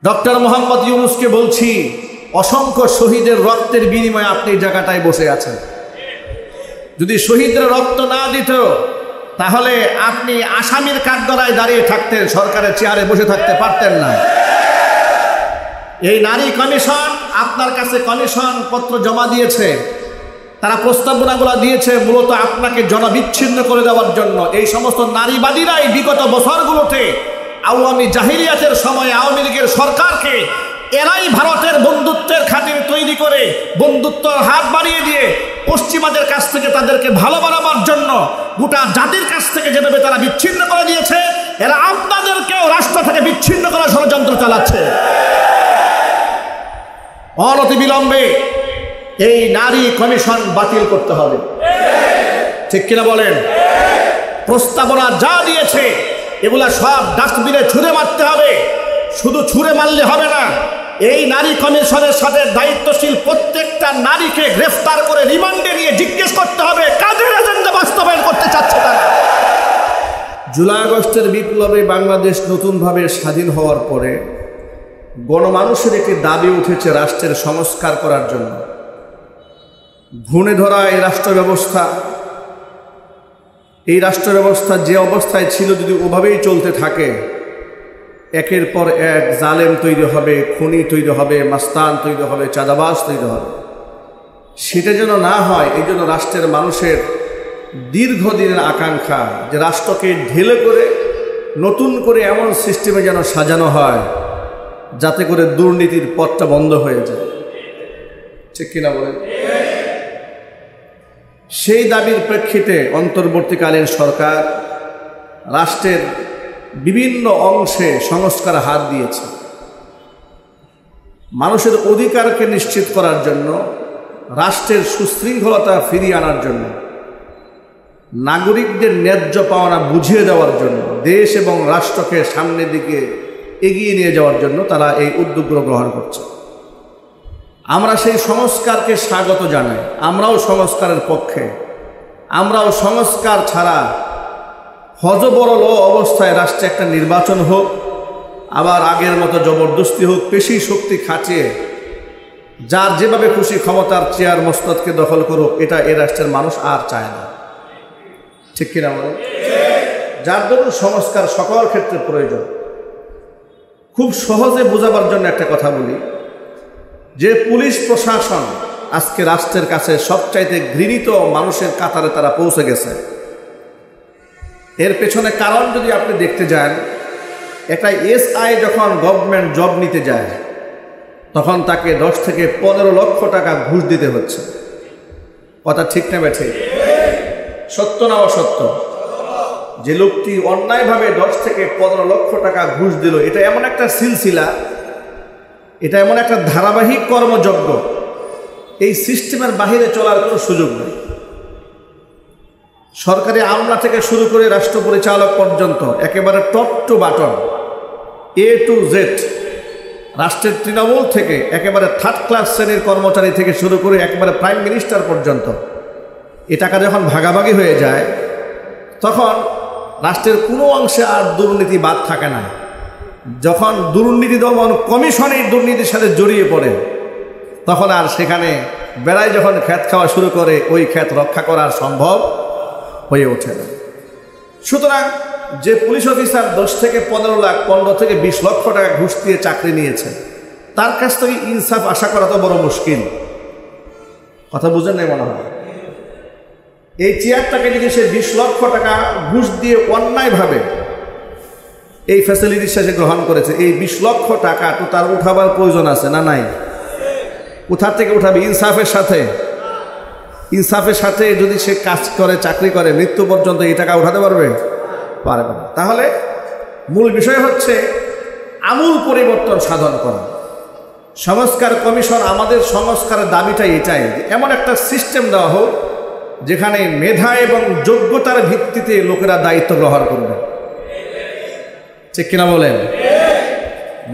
Doctor Mohammad ইউনূসকে বলছি, অসংখ্য শহীদের রক্তের বিনিময়ে আপনি এই জায়গাটায় বসে আছেন। যদি শহীদরা রক্ত না দিত তাহলে আপনি আসামির কাঠগড়ায় দাঁড়িয়ে থাকতেন, সরকারের চেয়ারে বসে থাকতে পারতেন না। এই নারী কমিশন আপনার কাছে কমিশন পত্র জমা দিয়েছে, তারা প্রস্তাবনাগুলো দিয়েছে মূলত আপনাকে জনবিচ্ছিন্ন করে দেওয়ার জন্য। এই সমস্ত নারীবাদীরাই বিগত বছরগুলোতে আওয়ামী জাহিলিয়াতের সময় আওয়ামী লীগের সরকারকে এরাই ভারতের বন্ধুত্বের খাতিরে তৈরি করে বন্ধুত্বর হাত বাড়িয়ে দিয়ে পশ্চিমাদের কাছ থেকে তাদেরকে ভালো বানাবার জন্য গোটা জাতির কাছ থেকে যেভাবে তারা বিচ্ছিন্ন করে দিয়েছে, এরা আপনাদেরকেও রাষ্ট্র থেকে বিচ্ছিন্ন করার ষড়যন্ত্র চালাচ্ছে। অনতিবিলম্বে এই নারী কমিশন বাতিল করতে হবে, ঠিক কিনা বলেন? প্রস্তাবনা যা দিয়েছে এগুলা সব ডাস্টবিনে ছুঁড়ে মারতে হবে। শুধু ছুঁড়ে মারলে হবে না, এই নারী কমিশনের সাথে দায়িত্বশীল প্রত্যেকটা নারীকে গ্রেফতার করে রিমান্ডে নিয়ে জিজ্ঞেস করতে হবে কাদের এজেন্ডা বাস্তবায়ন করতে চাচ্ছে তারা। জুলাই আগস্টের বিপ্লবে বাংলাদেশ নতুনভাবে স্বাধীন হওয়ার পরে গণমানুষের একটি দাবি উঠেছে রাষ্ট্রের সংস্কার করার জন্য। ঘুণে ধরা এই রাষ্ট্র ব্যবস্থা, এই রাষ্ট্র ব্যবস্থা যে অবস্থায় ছিল যদি ওভাবেই চলতে থাকে, একের পর এক জালেম তৈরি হবে, খুনি তৈরি হবে, মাস্তান তৈরি হবে, চাঁদাবাজ তৈরি হবে। সেটা যেন না হয়, এই জন্য রাষ্ট্রের মানুষের দীর্ঘদিনের আকাঙ্ক্ষা যে রাষ্ট্রকে ঢেলে করে নতুন করে এমন সিস্টেমে যেন সাজানো হয় যাতে করে দুর্নীতির পথটা বন্ধ হয়ে যায়, ঠিক কিনা বলেন? সেই দাবির প্রেক্ষিতে অন্তর্বর্তীকালীন সরকার রাষ্ট্রের বিভিন্ন অংশে সংস্কার হাত দিয়েছে। মানুষের অধিকারকে নিশ্চিত করার জন্য, রাষ্ট্রের সুশৃঙ্খলতা ফিরিয়ে আনার জন্য, নাগরিকদের ন্যায্য পাওনা বুঝিয়ে দেওয়ার জন্য, দেশ এবং রাষ্ট্রকে সামনের দিকে এগিয়ে নিয়ে যাওয়ার জন্য তারা এই উদ্যোগগুলো গ্রহণ করছে। আমরা সেই সংস্কারকে স্বাগত জানাই, আমরাও সংস্কারের পক্ষে। আমরাও সংস্কার ছাড়া হযবরল অবস্থায় রাষ্ট্রে একটা নির্বাচন হোক, আবার আগের মতো জবরদস্তি হোক, পেশি শক্তি খাটিয়ে যার যেভাবে খুশি ক্ষমতার চেয়ার মসনদকে দখল করুক, এটা এ রাষ্ট্রের মানুষ আর চায় না, ঠিক কিনা বলেন? যার জন্য সংস্কার সকল ক্ষেত্রে প্রয়োজন। খুব সহজে বোঝাবার জন্য একটা কথা বলি, যে পুলিশ প্রশাসন আজকে রাষ্ট্রের কাছে সবচাইতে ঘৃণিত মানুষের কাতারে তারা পৌঁছে গেছে। এর পেছনে কারণ যদি আপনি দেখতে যান, একটা এসআই যখন গভর্নমেন্ট জব নিতে যায় তখন তাকে 10 থেকে 15 লক্ষ টাকা ঘুষ দিতে হচ্ছে। কথা ঠিক না বেঠে? সত্য না অসত্য? যে লোকটি অন্যায়ভাবে 10 থেকে 15 লক্ষ টাকা ঘুষ দিল, এটা এমন একটা সিলসিলা, এটা এমন একটা ধারাবাহিক কর্মযজ্ঞ, এই সিস্টেমের বাহিরে চলার কোনো সুযোগ নেই। সরকারি আমলা থেকে শুরু করে রাষ্ট্র পরিচালক পর্যন্ত একেবারে top two button, A to Z, রাষ্ট্রের তৃণমূল থেকে একেবারে থার্ড ক্লাস শ্রেণীর কর্মচারী থেকে শুরু করে একেবারে প্রাইম মিনিস্টার পর্যন্ত এ টাকা যখন ভাগাভাগি হয়ে যায় তখন রাষ্ট্রের কোনো অংশে আর দুর্নীতি বাদ থাকে না। যখন দুর্নীতি দমন কমিশন এই দুর্নীতির সাথে জড়িয়ে পড়ে তখন আর সেখানে বেড়ায় যখন খ্যাত খাওয়া শুরু করে, ওই খ্যাত রক্ষা করা সম্ভব হয়ে ওঠে না। সুতরাং যে পুলিশ অফিসার 10 থেকে 15 লাখ, 15 থেকে 20 লক্ষ টাকা ঘুষ দিয়ে চাকরি নিয়েছে, তার কাছ থেকে ইনসাফ আশা করা তো বড় মুশকিল। কথা বুঝেন নাই মনে হয়? এই চেয়ারটাকে যদি সে 20 লক্ষ টাকা ঘুষ দিয়ে অন্যায়ভাবে এই ফ্যাসিলিটির সাথে গ্রহণ করেছে, এই 20 লক্ষ টাকা তো তার উঠাবার প্রয়োজন আছে না নাই? কোথা থেকে উঠাবে? ইনসাফের সাথে। ইনসাফের সাথে যদি সে কাজ করে, চাকরি করে, মৃত্যু পর্যন্ত এই টাকা উঠাতে পারবে? পারবে না। তাহলে মূল বিষয় হচ্ছে আমূল পরিবর্তন সাধন করা। সংস্কার কমিশন, আমাদের সংস্কারের দাবিটাই এটাই, এমন একটা সিস্টেম দেওয়া হোক যেখানে মেধা এবং যোগ্যতার ভিত্তিতে লোকেরা দায়িত্ব গ্রহণ করবে, ঠিক কিনা বলেন?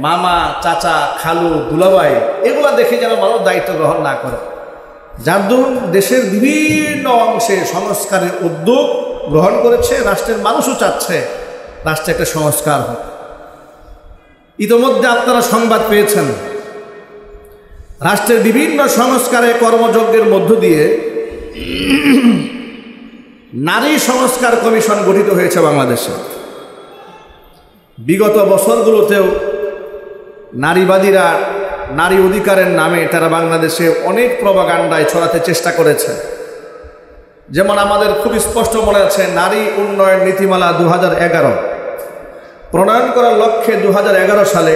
মামা, চাচা, খালু, দুলাভাই এগুলা দেখে যেন মানুষ দায়িত্ব গ্রহণ না করে। যার দরুন দেশের বিভিন্ন অংশে সংস্কারের উদ্যোগ গ্রহণ করেছে, রাষ্ট্রের মানুষও চাচ্ছে রাষ্ট্রে একটা সংস্কার হোক। ইতোমধ্যে আপনারা সংবাদ পেয়েছেন, রাষ্ট্রের বিভিন্ন সংস্কারে কর্মযজ্ঞের মধ্য দিয়ে নারী সংস্কার কমিশন গঠিত হয়েছে বাংলাদেশে। বিগত বছরগুলোতেও নারীবাদীরা নারী অধিকারের নামে তারা বাংলাদেশে অনেক প্রপাগান্ডায় ছড়াতে চেষ্টা করেছে। যেমন আমাদের খুব স্পষ্ট মনে আছে, নারী উন্নয়ন নীতিমালা 2011 প্রণয়ন করার লক্ষ্যে 2011 সালে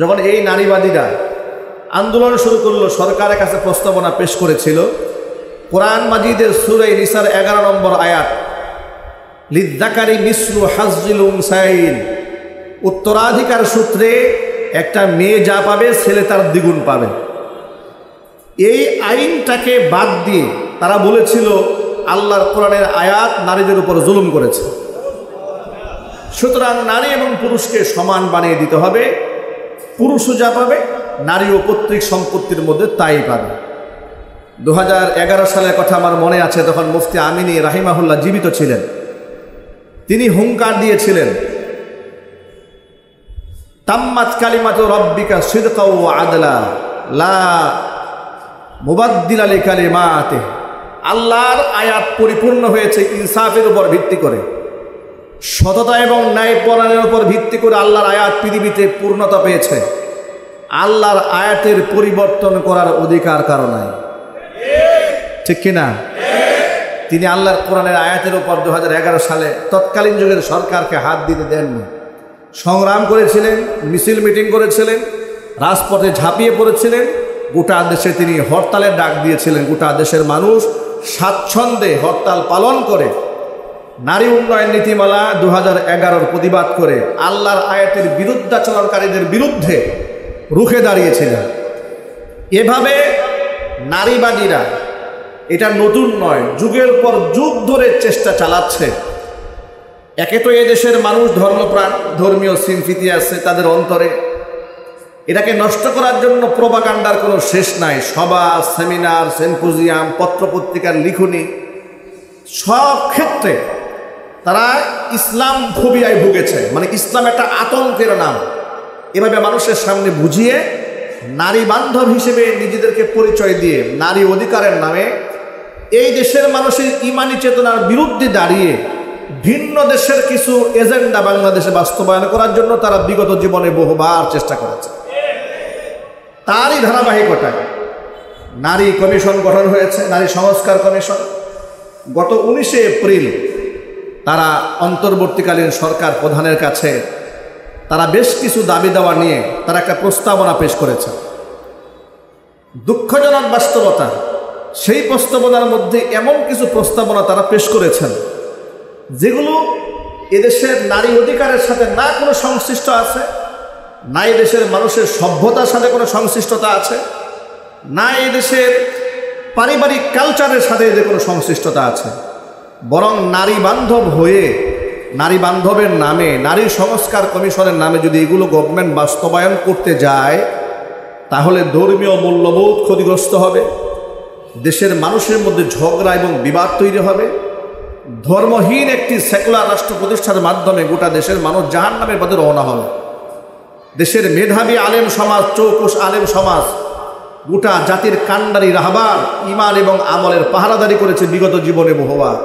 যখন এই নারীবাদীরা আন্দোলন শুরু করলো, সরকারের কাছে প্রস্তাবনা পেশ করেছিল। কোরআন মাজিদের সূরা নিসার 11 নম্বর আয়াত, লিযযাকারি মিসলু হাজ্জিল উনসায়াইন, উত্তরাধিকার সূত্রে একটা মেয়ে যা পাবে ছেলে তার দ্বিগুণ পাবে। এই আইনটাকে বাদ দিয়ে তারা বলেছিল আল্লাহর কোরআনের আয়াত নারীদের উপর জুলুম করেছে, সুতরাং নারী এবং পুরুষকে সমান বানিয়ে দিতে হবে। পুরুষও যা পাবে নারী ও পৈতৃক সম্পত্তির মধ্যে তাই পাবে। 2011 সালের কথা আমার মনে আছে, তখন মুফতি আমিনী রাহিমাহুল্লাহ জীবিত ছিলেন। তিনি হুঙ্কার দিয়েছিলেন, তাম্মাত কালিমাতু রাব্বিকা সিদকাও ওয়া আদলা লা মুবাদ্দিলা লিকালিমাতিহি, আল্লাহর আয়াত পরিপূর্ণ হয়েছে ইনসাফের উপর ভিত্তি করে, সততা এবং ন্যায়পরায়ণের উপর ভিত্তি করে আল্লাহর আয়াত পৃথিবীতে পূর্ণতা পেয়েছে। আল্লাহর আয়াতের পরিবর্তন করার অধিকার কারো নাই, ঠিক কিনা? তিনি আল্লাহর কোরআনের আয়াতের উপর 2011 সালে তৎকালীন যুগের সরকারকে হাত দিতে দেননি। সংগ্রাম করেছিলেন, মিছিল মিটিং করেছিলেন, রাজপথে ঝাঁপিয়ে পড়েছিলেন, গোটা দেশে তিনি হরতালের ডাক দিয়েছিলেন। গোটা দেশের মানুষ স্বাচ্ছন্দ্যে হরতাল পালন করে নারী উন্নয়ন নীতিমালা 2011 প্রতিবাদ করে আল্লাহর আয়াতের বিরুদ্ধাচরণকারীদের বিরুদ্ধে রুখে দাঁড়িয়েছিলেন। এভাবে নারীবাদীরা, এটা নতুন নয়, যুগের পর যুগ ধরে চেষ্টা চালাচ্ছে। একে তো এদেশের মানুষ ধর্মপ্রাণ, ধর্মীয় সিম্পিতি আছে তাদের অন্তরে, এটাকে নষ্ট করার জন্য প্রপাগান্ডার কোনো শেষ নাই। সভা, সেমিনার, সিম্পোজিয়াম, পত্রপত্রিকার লিখনি, সব ক্ষেত্রে তারা ইসলাম ফোবিয়ায় ভুগেছে। মানে ইসলাম একটা আতঙ্কের নাম, এভাবে মানুষের সামনে বুঝিয়ে নারী বান্ধব হিসেবে নিজেদেরকে পরিচয় দিয়ে নারী অধিকারের নামে এই দেশের মানুষের ইমানি চেতনার বিরুদ্ধে দাঁড়িয়ে ভিন্ন দেশের কিছু এজেন্ডা বাংলাদেশে বাস্তবায়ন করার জন্য তারা বিগত জীবনে বহুবার চেষ্টা করেছে। তারই ধারাবাহিকতায় নারী কমিশন গঠন হয়েছে, নারী সংস্কার কমিশন। গত 19 এপ্রিল তারা অন্তর্বর্তীকালীন সরকার প্রধানের কাছে তারা বেশ কিছু দাবি দেওয়া নিয়ে তারা একটা প্রস্তাবনা পেশ করেছে। দুঃখজনক বাস্তবতা, সেই প্রস্তাবনার মধ্যে এমন কিছু প্রস্তাবনা তারা পেশ করেছেন যেগুলো এদেশের নারী অধিকারের সাথে না কোনো সংশ্লিষ্ট আছে, না এদেশের মানুষের সভ্যতার সাথে কোনো সংশ্লিষ্টতা আছে, না এদেশের পারিবারিক কালচারের সাথে এদের কোনো সংশ্লিষ্টতা আছে। বরং নারী বান্ধব হয়ে, নারী বান্ধবের নামে, নারী সংস্কার কমিশনের নামে যদি এগুলো গভর্নমেন্ট বাস্তবায়ন করতে যায় তাহলে ধর্মীয় মূল্যবোধ ক্ষতিগ্রস্ত হবে, দেশের মানুষের মধ্যে ঝগড়া এবং বিবাদ তৈরি হবে, ধর্মহীন একটি সেকুলার রাষ্ট্র প্রতিষ্ঠার মাধ্যমে গোটা দেশের মানুষ জাহান্নামের পথে রওনা হবে। দেশের মেধাবী আলেম সমাজ, চৌকুশ আলেম সমাজ, গোটা জাতির কান্ডারি রাহবার ইমান এবং আমলের পাহারাদারি করেছে বিগত জীবনে বহুবার।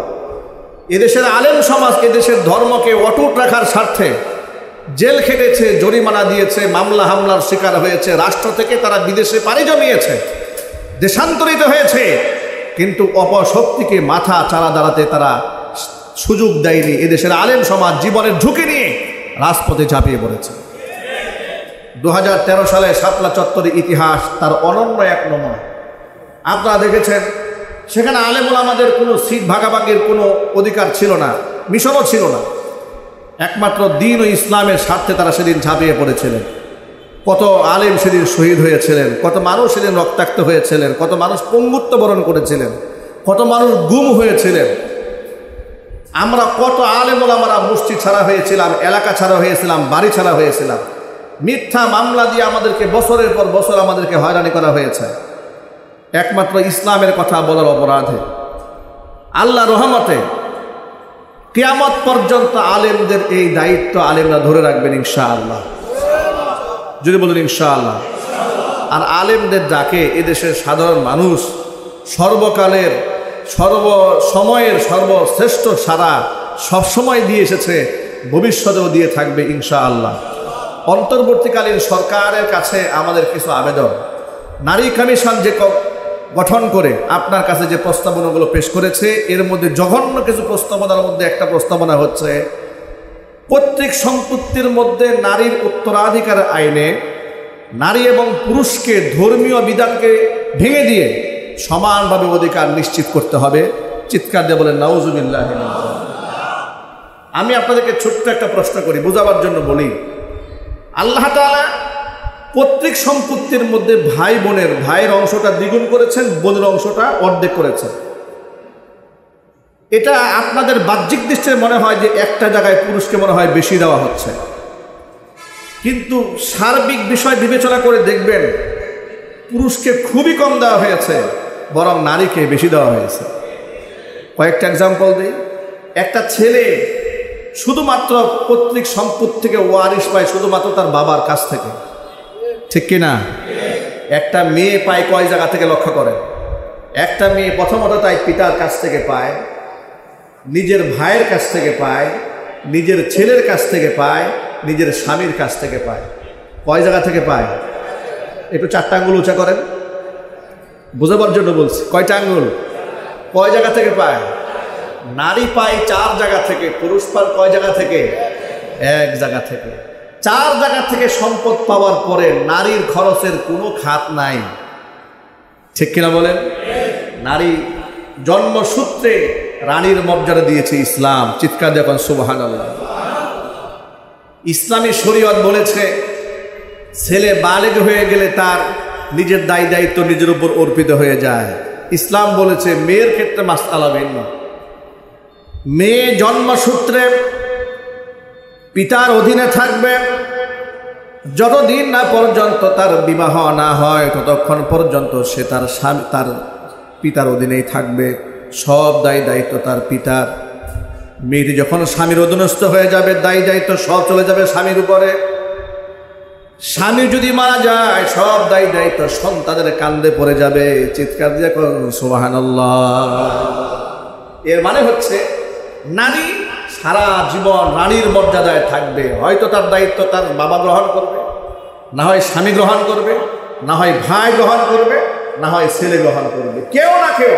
এদেশের আলেম সমাজ এদেশের ধর্মকে অটুট রাখার স্বার্থে জেল খেটেছে, জরিমানা দিয়েছে, মামলা হামলার শিকার হয়েছে, রাষ্ট্র থেকে তারা বিদেশে পাড়ি জমিয়েছে, দেশান্তরিত হয়েছে, কিন্তু অপশক্তিকে মাথা চারা দাঁড়াতে তারা সুযোগ দেয়নি। এদেশের আলেম সমাজ জীবনের ঝুঁকি নিয়ে রাজপথে ঝাঁপিয়ে পড়েছে। 2013 সালে শাপলা চত্বরের ইতিহাস তার অনন্য এক নমুনা। আপনারা দেখেছেন সেখানে আলেম ওলামাদের কোনো সিট ভাগাভাগির কোনো অধিকার ছিল না, মিশনও ছিল না। একমাত্র দ্বীন ও ইসলামের স্বার্থে তারা সেদিন ঝাঁপিয়ে পড়েছিলেন। কত আলেম সেদিন শহীদ হয়েছিলেন, কত মানুষ সেদিন রক্তাক্ত হয়েছিলেন, কত মানুষ পঙ্গুত্ব বরণ করেছিলেন, কত মানুষ গুম হয়েছিলেন। আমরা কত আলেম ওলামারা মসজিদ ছাড়া হয়েছিলাম, এলাকা ছাড়া হয়েছিলাম, বাড়ি ছাড়া হয়েছিলাম। মিথ্যা মামলা দিয়ে আমাদেরকে বছরের পর বছর আমাদেরকে হয়রানি করা হয়েছে একমাত্র ইসলামের কথা বলার অপরাধে। আল্লাহ রহমতে কিয়ামত পর্যন্ত আলেমদের এই দায়িত্ব আলেমরা ধরে রাখবেন ইনশাআল্লাহ। যদি বলেন ইনশাআল্লাহ। আর আলেমদের ডাকে এদেশের সাধারণ মানুষ সর্বকালের সর্বসময়ের সর্বশ্রেষ্ঠ সারা সবসময় দিয়ে এসেছে, ভবিষ্যতেও দিয়ে থাকবে ইনশাআল্লাহ। অন্তর্বর্তীকালীন সরকারের কাছে আমাদের কিছু আবেদন। নারী কমিশন যে গঠন করে আপনার কাছে যে প্রস্তাবনাগুলো পেশ করেছে, এর মধ্যে জঘন্য কিছু প্রস্তাবনার মধ্যে একটা প্রস্তাবনা হচ্ছে পৈতৃক সম্পত্তির মধ্যে নারীর উত্তরাধিকার আইনে নারী এবং পুরুষকে ধর্মীয় বিধানকে ভেঙে দিয়ে সমানভাবে অধিকার নিশ্চিত করতে হবে। চিৎকার দিয়ে বলেন নাউজুবিল্লাহ। আমি আপনাদেরকে ছোট্ট একটা প্রশ্ন করি, বোঝাবার জন্য বলি। আল্লাহ তাআলা পৈতৃক সম্পত্তির মধ্যে ভাইয়ের অংশটা দ্বিগুণ করেছেন, বোনের অংশটা অর্ধেক করেছেন। এটা আপনাদের বাহ্যিক দৃষ্টিতে মনে হয় যে একটা জায়গায় পুরুষকে মনে হয় বেশি দেওয়া হচ্ছে, কিন্তু সার্বিক বিষয় বিবেচনা করে দেখবেন পুরুষকে খুবই কম দেওয়া হয়েছে, বরং নারীকে বেশি দেওয়া হয়েছে। কয়েকটা এক্সাম্পল দিই। একটা ছেলে শুধুমাত্র পৈতৃক সম্পত্তি থেকে ওয়ারিশ পায় শুধুমাত্র তার বাবার কাছ থেকে, ঠিক কিনা? একটা মেয়ে পায় কয় জায়গা থেকে লক্ষ্য করেন? একটা মেয়ে প্রথমত তাই পিতার কাছ থেকে পায়, নিজের ভাইয়ের কাছ থেকে পায়, নিজের ছেলের কাছ থেকে পায়, নিজের স্বামীর কাছ থেকে পায়। কয় জায়গা থেকে পায়? একটু 4টা আঙ্গুল উঁচা করেন, বোঝাবার জন্য বলছি। কয়টা আঙ্গুল? কয় জায়গা থেকে পায়? নারী পায় 4 জায়গা থেকে, পুরুষ পায় কয় জায়গা থেকে? 1 জায়গা থেকে। 4 জায়গা থেকে সম্পদ পাওয়ার পরে নারীর খরচের কোনো খাত নাই, ঠিক কিনা বলেন? নারী জন্মসূত্রে রানীর মর্যাদা দিয়েছে ইসলাম। চিৎকার দেখুন সুবহানাল্লাহ। ইসলামী শরীয়ত বলেছে ছেলে বালেগ হয়ে গেলে তার নিজের দায় দায়িত্ব নিজের উপর অর্পিত হয়ে যায়। ইসলাম বলেছে মেয়ের ক্ষেত্রে মাসআলা ভিন্ন। মেয়ে জন্মসূত্রে পিতার অধীনে থাকবে, যতদিন না পর্যন্ত তার বিবাহ না হয় ততক্ষণ পর্যন্ত সে তার পিতার অধীনেই থাকবে। সব দায় দায়িত্ব তার পিতার। মেয়েটি যখন স্বামীর অধীনস্থ হয়ে যাবে, দায় দায়িত্ব সব চলে যাবে স্বামীর উপরে। স্বামী যদি মারা যায়, সব দায় দায়িত্ব সন্তানের কান্দে পড়ে যাবে। চিৎকার দিয়ে সুবহানাল্লাহ। এর মানে হচ্ছে নারী সারা জীবন রানীর মর্যাদায় থাকবে। হয়তো তার দায়িত্ব তার বাবা গ্রহণ করবে, না হয় স্বামী গ্রহণ করবে, না হয় ভাই গ্রহণ করবে, না হয় ছেলে গ্রহণ করবে। কেউ না কেউ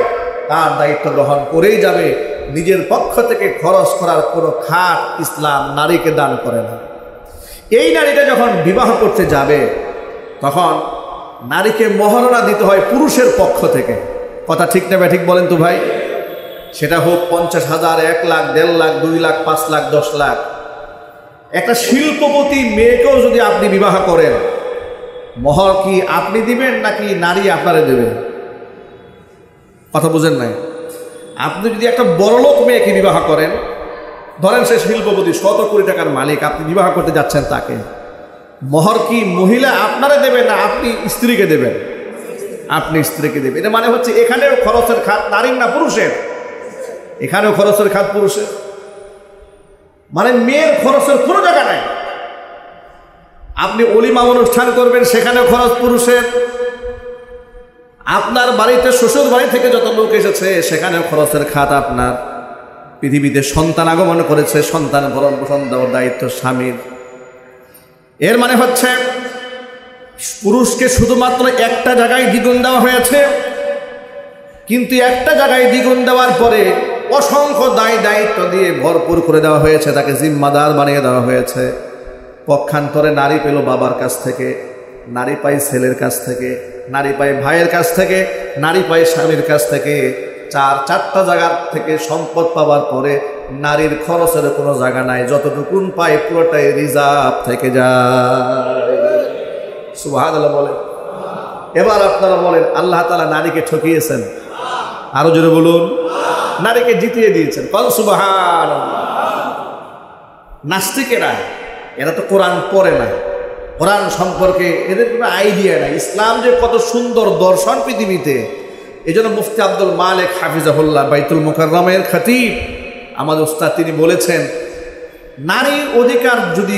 তার দায়িত্ব গ্রহণ করেই যাবে। নিজের পক্ষ থেকে খরচ করার কোনো খাত ইসলাম নারীকে দান করে না। এই নারীটা যখন বিবাহ করতে যাবে তখন নারীকে মহারণা দিতে হয় পুরুষের পক্ষ থেকে। কথা ঠিক না ঠিক বলেন তো ভাই? সেটা হোক 50,000, 1 লাখ, 1.5 লাখ, 2 লাখ, 5 লাখ, 10 লাখ। একটা শিল্পপতি মেয়েকেও যদি আপনি বিবাহ করেন, মহর কি আপনি দিবেন নাকি নারী আপনারে দেবে? কথা বুঝেন নাই? আপনি যদি একটা বড়লোক মেয়েকে বিবাহ করেন, ধরেন সে শিল্পপতি, 100 কোটি টাকার মালিক, আপনি বিবাহ করতে যাচ্ছেন তাকে, মহর কি মহিলা আপনারা দেবেন না আপনি স্ত্রীকে দেবেন? আপনি স্ত্রীকে দেবেন। এটা মানে হচ্ছে এখানেও খরচের খাত নারীর না পুরুষের? এখানেও খরচের খাত পুরুষের। মানে মেয়ের খরচের কোনো জায়গা নাই। আপনি অলিমা অনুষ্ঠান করবেন, সেখানেও খরচ পুরুষের। আপনার বাড়িতে শ্বশুর বাড়ি থেকে যত লোক এসেছে সেখানেও খরচের খাত আপনার। পৃথিবীতে সন্তান আগমন করেছে, সন্তান ভরণ পোষণ দেওয়ার দায়িত্ব স্বামীর। এর মানে হচ্ছে পুরুষকে শুধুমাত্র একটা জায়গায় দ্বিগুণ দেওয়া হয়েছে, কিন্তু একটা জায়গায় দ্বিগুণ দেওয়ার পরে অসংখ্য দায় দায়িত্ব দিয়ে ভরপুর করে দেওয়া হয়েছে, তাকে জিম্মাদার বানিয়ে দেওয়া হয়েছে। পক্ষান্তরে নারী পেল বাবার কাছ থেকে, নারী পায় ছেলের কাছ থেকে, নারী পায় ভাইয়ের কাছ থেকে, নারী পায় স্বামীর কাছ থেকে। 4টা জায়গার থেকে সম্পদ পাওয়ার পরে নারীর খরচের কোনো জায়গা নাই। যতটুকুন পায় পুরোটাই রিজার্ভ থেকে যায়। সুবহানাল্লাহ বলে। এবার আপনারা বলেন, আল্লাহ তাআলা নারীকে ঠকিয়েছেন? আরো জোরে বলুন। নারীকে জিতিয়ে দিয়েছেন। কোন সুবহানাল্লাহ। নাস্তিকেরা, এরা তো কোরআন পড়ে না, কোরআন সম্পর্কে এদের কোনো আইডিয়া নাই। ইসলাম যে কত সুন্দর দর্শন পৃথিবীতে, এই জন্য মুফতি আব্দুল মালিক হাফিজাহুল্লাহ বাইতুল মুকাররমের খতিব আমাদের উস্তাদ, তিনি বলেছেন নারীর অধিকার যদি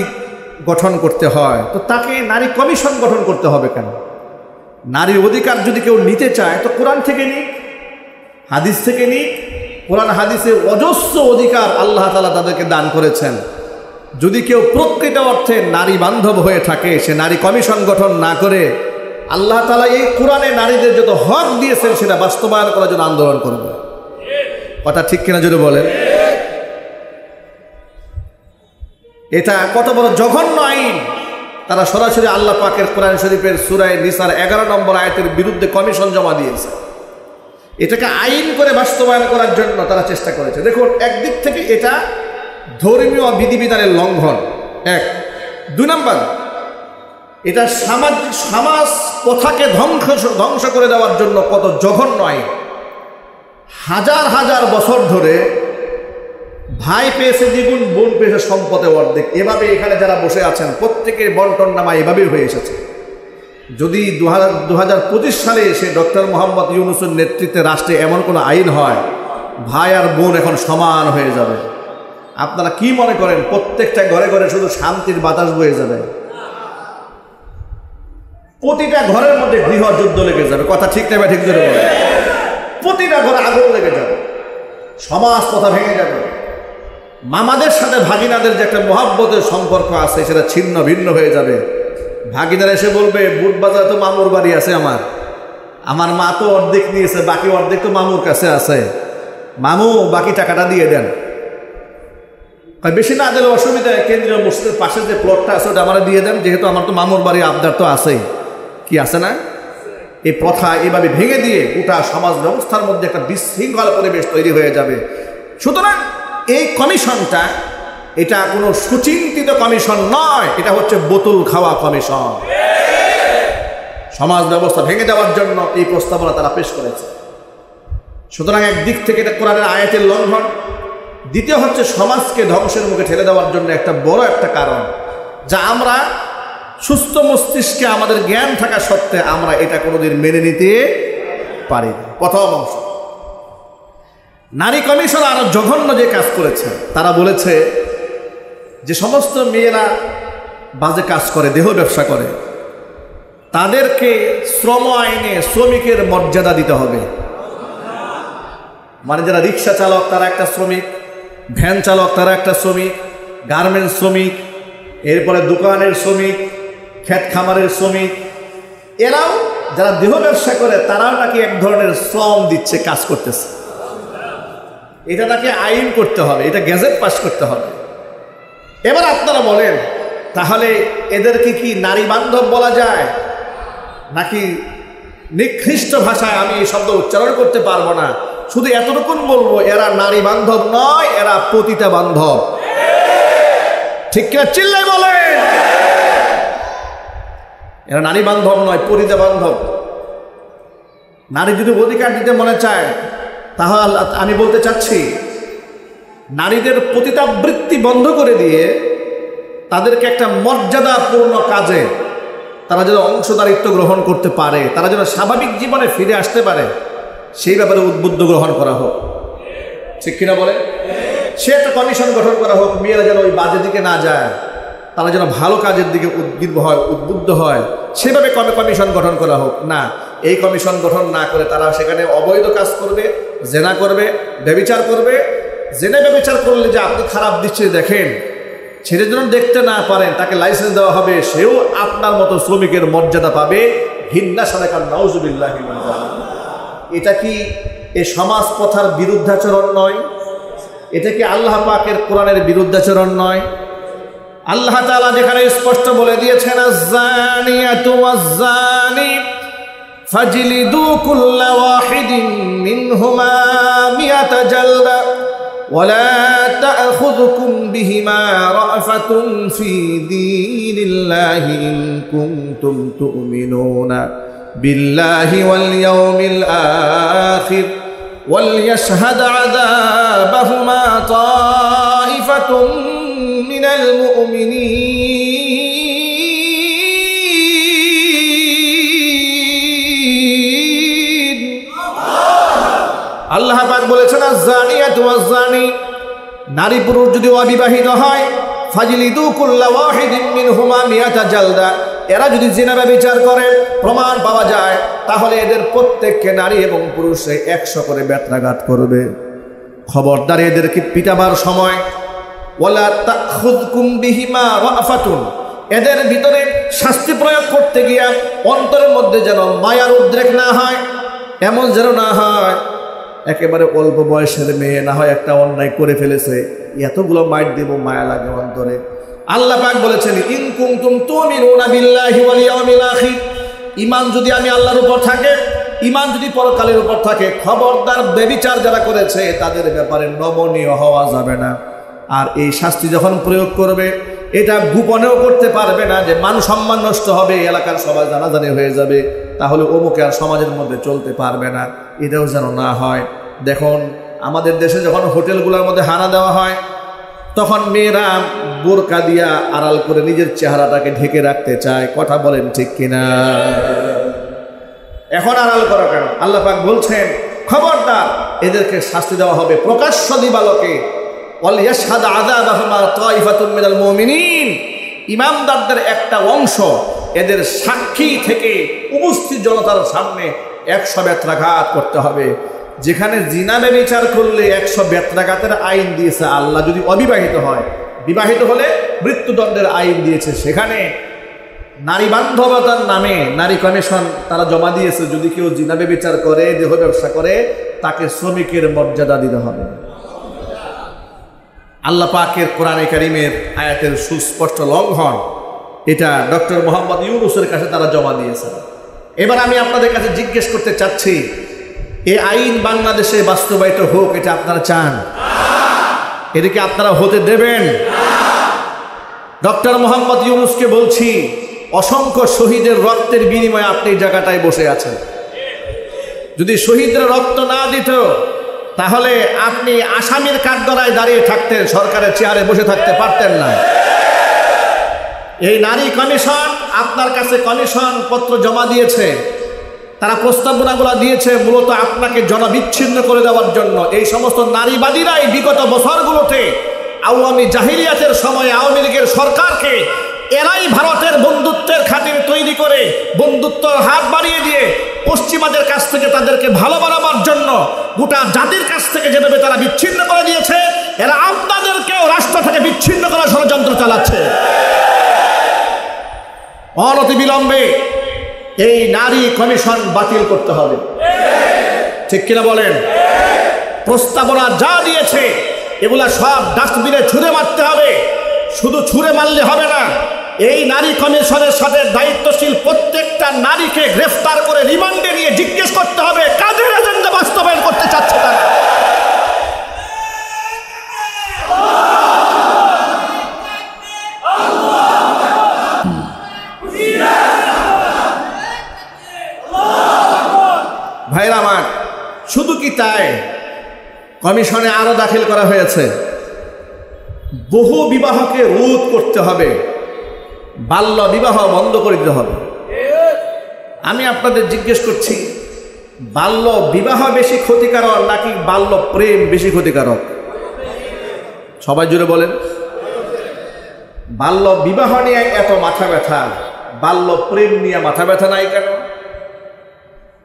গঠন করতে হয়, তো তাকে নারী কমিশন গঠন করতে হবে কেন? নারীর অধিকার যদি কেউ নিতে চায় তো কোরআন থেকে নিক, হাদিস থেকে নিক। কোরআন হাদিসে অজস্র অধিকার আল্লাহ তাআলা তাদেরকে দান করেছেন। যদি কেউ প্রকৃত অর্থে নারী বান্ধব হয়ে থাকে, সে নারী কমিশন গঠন না করে আল্লাহ তাআলা এই কোরআনে নারীদের যত হক দিয়েছেন সেটা বাস্তবায়ন করার জন্য আন্দোলন করবে। কথা ঠিক কিনা যদি বলেন? এটা কত বড় জঘন্য আইন! তারা সরাসরি আল্লাহ পাকের কোরআন শরীফের সূরা নিসার 11 নম্বর আয়াতের বিরুদ্ধে কমিশন জমা দিয়েছে। এটাকে আইন করে বাস্তবায়ন করার জন্য তারা চেষ্টা করেছে। দেখুন, একদিক থেকে এটা ধর্মীয় বিধিবিধানের লঙ্ঘন, এক। 2 নম্বর, এটা সমাজ প্রথাকে ধ্বংস করে দেওয়ার জন্য কত জঘন্য আইন। হাজার হাজার বছর ধরে ভাই পেয়েছে দ্বিগুণ, বোন পেয়েছে সম্পদে অর্ধেক, এভাবে এখানে যারা বসে আছেন প্রত্যেকের বন্টন নামা এভাবেই হয়ে এসেছে। যদি 2025 সালে এসে ডক্টর মোহাম্মদ ইউনূসের নেতৃত্বে রাষ্ট্রে এমন কোনো আইন হয়, ভাই আর বোন এখন সমান হয়ে যাবে, আপনারা কি মনে করেন প্রত্যেকটা ঘরে ঘরে শুধু শান্তির বাতাস বয়ে যাবে? প্রতিটা ঘরের মধ্যে গৃহযুদ্ধ লেগে যাবে। কথা ঠিক না ঠিক ধরে বলে? প্রতিটা ঘরে আগুন লেগে যাবে, সমাজ কথা ভেঙে যাবে, মামাদের সাথে ভাগিনাদের যে একটা মহাব্বতের সম্পর্ক আছে সেটা ছিন্ন ভিন্ন হয়ে যাবে। ভাগিনারা এসে বলবে, বুটবাজারে তো মামুর বাড়ি আছে, আমার মা তো অর্ধেক নিয়েছে, বাকি অর্ধেক তো মামুর কাছে আছে, মামু বাকি টাকাটা দিয়ে দেন। বেশি না দিলে অসুবিধা, কেন্দ্রীয় মসজিদের পাশে যে প্লটটা আছে ওটা আমরা দিয়ে দেন, যেহেতু আমার তো মামুর বাড়ি আবদার তো আছেই। কি আছে না? এই প্রথা এভাবে ভেঙে দিয়ে গোটা সমাজ ব্যবস্থার মধ্যে একটা বিশৃঙ্খল পরিবেশ তৈরি হয়ে যাবে। সুতরাং এই কমিশনটা এটা কোনো সুচিন্তিত কমিশন নয়, এটা হচ্ছে বোতল খাওয়া কমিশন। সমাজ ব্যবস্থা ভেঙে দেওয়ার জন্য এই প্রস্তাবনা তারা পেশ করেছে। সুতরাং একদিক থেকে এটা কোরআনের আয়াতের লঙ্ঘন, দ্বিতীয় হচ্ছে সমাজকে ধ্বংসের মুখে ঠেলে দেওয়ার জন্য একটা বড় একটা কারণ, যা আমরা সুস্থ মস্তিষ্কে আমাদের জ্ঞান থাকা সত্ত্বে আমরা এটা কোনোদিন মেনে নিতে পারি না। প্রথম অংশ, নারী কমিশন আরো জঘন্য যে কাজ করেছে, তারা বলেছে যে সমস্ত মেয়েরা বাজে কাজ করে, দেহ ব্যবসা করে, তাদেরকে শ্রম আইনে শ্রমিকের মর্যাদা দিতে হবে। মানে যারা রিক্সা চালক তারা একটা শ্রমিক, ভ্যান চালক তারা একটা শ্রমিক, গার্মেন্টস শ্রমিক, এরপরে দোকানের শ্রমিক, ক্ষেত খামারের শ্রমিক, এরাও যারা দেহ ব্যবসা করে তারাও নাকি এক ধরনের শ্রম দিচ্ছে, কাজ করতেছে। এটা নাকি আইন করতে হবে, এটা গেজেট পাস করতে হবে। এবার আপনারা বলেন, তাহলে এদেরকে কি নারী বান্ধব বলা যায় নাকি নিকৃষ্ট ভাষায় আমি এই শব্দ উচ্চারণ করতে পারবো না, শুধু এতটুকু বলবো এরা নারী বান্ধব নয়, এরা পতিতা বান্ধব। ঠিক কিনা চিল্লাই বলেন? এরা নারী বান্ধব নয়, পতিতা বান্ধব। নারী যদি অধিকার দিতে মনে চায়, তাহলে আমি বলতে চাচ্ছি নারীদের পতিতাবৃত্তি বন্ধ করে দিয়ে তাদেরকে একটা মর্যাদাপূর্ণ কাজে তারা যেন অংশদারিত্ব গ্রহণ করতে পারে, তারা যেন স্বাভাবিক জীবনে ফিরে আসতে পারে, সেই ব্যাপারে উদ্বুদ্ধ গ্রহণ করা হোক। ঠিক কিনা বলে? সে একটা কমিশন গঠন করা হোক, মেয়েরা যেন ওই বাজে দিকে না যায়, তারা যেন ভালো কাজের দিকে উদ্বুদ্ধ হয়, সেভাবে কমিশন গঠন করা হোক। না, এই কমিশন গঠন না করে তারা সেখানে অবৈধ কাজ করবে, জেনা করবে, ব্যভিচার করবে। জেনা ব্যভিচার করলে যে আপনি খারাপ দৃষ্টিতে দেখেন, ছেলে যেন দেখতে না পারেন, তাকে লাইসেন্স দেওয়া হবে, সেও আপনার মতো শ্রমিকের মর্যাদা পাবে। ঘৃণা সাদাকার নাউজুবিল্লাহ। এটা কি এই সমাজ প্রথার বিরুদ্ধাচরণ নয়? এটা কি আল্লাহ পাকের কোরআনের বিরুদ্ধাচরণ নয়? আল্লাহ তাআলা যেখানে স্পষ্ট বলে দিয়েছেন, আয-যানিয়াতু ওয়াজ-যানি ফাজলিদু কুল্লা ওয়াহিদিন মিনহুমা মিয়াতা জালদা ওয়ালা তা'খুযুকুম বিহিমা রা'ফাতুন ফী দীনিল্লাহি ইন কুনতুম তু'মিনুনা বিল্লাহি ওয়াল ইয়াউমিল আখির ওয়ালইয়াশহাদ আযাবাহুমা তা'iফাতুন মিনাল মুমিনিন। আল্লাহ পাক বলেছেন, আয-যানিয়াতু ওয়াজ-যানি, নারী পুরুষ যদি অবিবাহিত হয়, ফাজলিদু কুল্লা ওয়াহিদিন মিনহুমা মিয়াতা জালদা, এরা যদি জিনা ব্যভিচার করে প্রমাণ পাওয়া যায় তাহলে এদের প্রত্যেককে নারী এবং পুরুষে 100 করে বেত্রাঘাত করবে। খবরদার এদেরকে পিটাবার সময় ওয়ালা তাখুযকুম বিহিমা রাফাতুন, এদের ভিতরে শাস্তি প্রয়োগ করতে গিয়া অন্তরের মধ্যে যেন মায়ার উদ্রেক না হয়, এমন যেন না হয় একেবারে অল্প বয়সের মেয়ে না হয় একটা অন্যায় করে ফেলেছে, এতগুলো মাইট দেব মায়া লাগে অন্তরে। আল্লাহ পাক বলেছেন ইন কুনতুম তুমিনুনা বিল্লাহি ওয়াল ইয়াউমিল আখির, ঈমান যদি আমি আল্লাহর উপর থাকে, ঈমান যদি পরকালের উপর থাকে, খবরদার ব্যভিচার যারা করেছে তাদের ব্যাপারে নমনীয় হওয়া যাবে না। আর এই শাস্তি যখন প্রয়োগ করবে এটা গোপনেও করতে পারবে না যে মান সম্মান নষ্ট হবে, এলাকার সবাই জানাজানি হয়ে যাবে, তাহলে অমুকে আর সমাজের মধ্যে চলতে পারবে না, এটাও যেন না হয়। দেখুন আমাদের দেশে যখন হোটেলগুলোর মধ্যে হানা দেওয়া হয় তখন মেয়েরা বোরকা দিয়া আড়াল করে নিজের চেহারাটাকে ঢেকে রাখতে চায়, কথা বলেন ঠিক কিনা? এখন আড়াল করা কেন? আল্লাহ পাক বলছেন খবরদার এদেরকে শাস্তি দেওয়া হবে প্রকাশ্য দিবালোকে। ওয়ালিয়াশহাদ আযাবাহুমা তাইফাতুম মিনাল মুমিনিন, ইমামদারদের একটা অংশ এদের সাক্ষী থেকে উপস্থিত জনতার সামনে 100 বেত্রাঘাত করতে হবে। যেখানে জিনা ব্যভিচার করলে 100 বেত্রাঘাতের আইন দিয়েছে আল্লাহ, যদি অবিবাহিত হয়, বিবাহিত হলে মৃত্যুদণ্ডের আইন দিয়েছে, সেখানে নারী বান্ধবতার নামে নারী কমিশন তারা জমা দিয়েছে, যদি কেউ জিনা ব্যভিচার করে, দেহ ব্যবসা করে, তাকে শ্রমিকের মর্যাদা দিতে হবে। আল্লাহ পাকের কোরআনে কারিমের আয়াতের সুস্পষ্ট লঙ্ঘন, এটা ডক্টর মোহাম্মদ ইউনূসের কাছে তারা জমা দিয়েছেন। এবার আমি আপনাদের কাছে জিজ্ঞেস করতে চাচ্ছি, এই আইন বাংলাদেশে বাস্তবায়িত হোক, এটা আপনারা চান? এটাকে আপনারা হতে দেবেন? ডক্টর মোহাম্মদ ইউনূসকে বলছি, অসংখ্য শহীদের রক্তের বিনিময়ে আপনি এই জায়গাটায় বসে আছেন। যদি শহীদরা রক্ত না দিত তাহলে আপনি আসামির কাঠগড়ায় দাঁড়িয়ে থাকতেন, সরকারের চেয়ারে বসে থাকতে পারতেন না। এই নারী কমিশন আপনার কাছে কমিশন পত্র জমা দিয়েছে, তারা প্রস্তাবনাগুলো দিয়েছে মূলত আপনাকে জনবিচ্ছিন্ন করে দেওয়ার জন্য। এই সমস্ত নারীবাদীরাই বিগত বছরগুলোতে আওয়ামী জাহিলিয়াতের সময় আওয়ামী লীগের সরকারকে, এরাই ভারতের বন্ধুত্বের খাতিরে তৈরি করে বন্ধুত্বর হাত বাড়িয়ে দিয়ে পশ্চিমাদের কাছ থেকে তাদেরকে ভালো বানাবার জন্য গোটা জাতির কাছ থেকে যেভাবে তারা বিচ্ছিন্ন করে দিয়েছে, এরা আপনাদেরকেও রাষ্ট্র থেকে বিচ্ছিন্ন করার ষড়যন্ত্র চালাচ্ছে। অনতিবিলম্বে এই নারী কমিশন বাতিল করতে হবে, ঠিক কিনা বলেন? প্রস্তাবনা যা দিয়েছে এগুলা সব ডাস্টবিনে ছুঁড়ে মারতে হবে। শুধু ছুঁড়ে মারলে হবে না, এই নারী কমিশনের সাথে দায়িত্বশীল প্রত্যেকটা নারীকে গ্রেফতার করে রিমান্ডে নিয়ে জিজ্ঞেস করতে হবে কাদের এজেন্ডা বাস্তবায়ন করতে চাচ্ছে তারা। ভাইরা আমার, শুধু কি তাই, কমিশনে আরো দাখিল করা হয়েছে বহু বিবাহকে রোধ করতে হবে, বাল্য বিবাহ বন্ধ করে দিতে হবে। আমি আপনাদের জিজ্ঞেস করছি, বাল্য বিবাহ বেশি ক্ষতিকারক নাকি বাল্য প্রেম বেশি ক্ষতিকারক? সবাই জুড়ে বলেন। বাল্য বিবাহ নিয়ে এত মাথা ব্যথা, বাল্য প্রেম নিয়ে মাথা ব্যথা নাই কেন?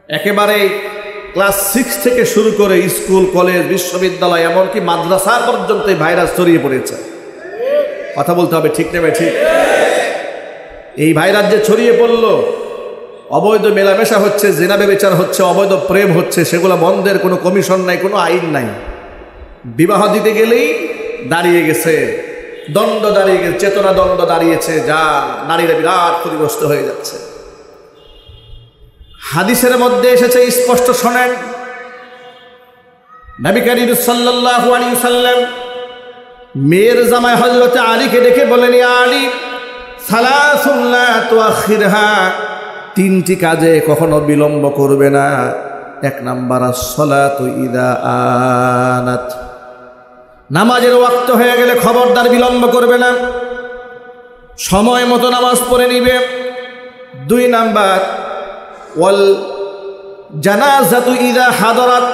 একেবারে ক্লাস 6 থেকে শুরু করে স্কুল, কলেজ, বিশ্ববিদ্যালয়, এমনকি মাদ্রাসা পর্যন্ত এই ভাইরাস ছড়িয়ে পড়েছে। কথা বলতে হবে, ঠিক নেবে ঠিক? এই ভাইরাস যে ছড়িয়ে পড়লো, অবৈধ মেলামেশা হচ্ছে, জিনা ব্যভিচার হচ্ছে, অবৈধ প্রেম হচ্ছে, সেগুলো বন্ধের কোনো কমিশন নাই, কোনো আইন নাই। বিবাহ দিতে গেলেই দাঁড়িয়ে গেছে দণ্ড, দাঁড়িয়ে গেছে চেতনা দণ্ড দাঁড়িয়েছে, যা নারীরা বিরাট ক্ষতিগ্রস্ত হয়ে যাচ্ছে। হাদিসের মধ্যে এসেছে স্পষ্ট, শোনেন, নবী করিম সাল্লাল্লাহু আলাইহি ওয়াসাল্লাম মেয়ের জামাই হযরত আলীকে ডেকে বলেন, ইয়া আলী সালাসুন লা তুআখিরহা, 3টি কাজে কখনো বিলম্ব করবে না। 1 নাম্বার as-সালাতু ইযা আনাত, নামাজের ওয়াক্ত হয়ে গেলে খবরদার বিলম্ব করবে না, সময় মতো নামাজ পড়ে নিবে। 2 নাম্বার ওয়াল জানাজাতু ইযা হাদারাত,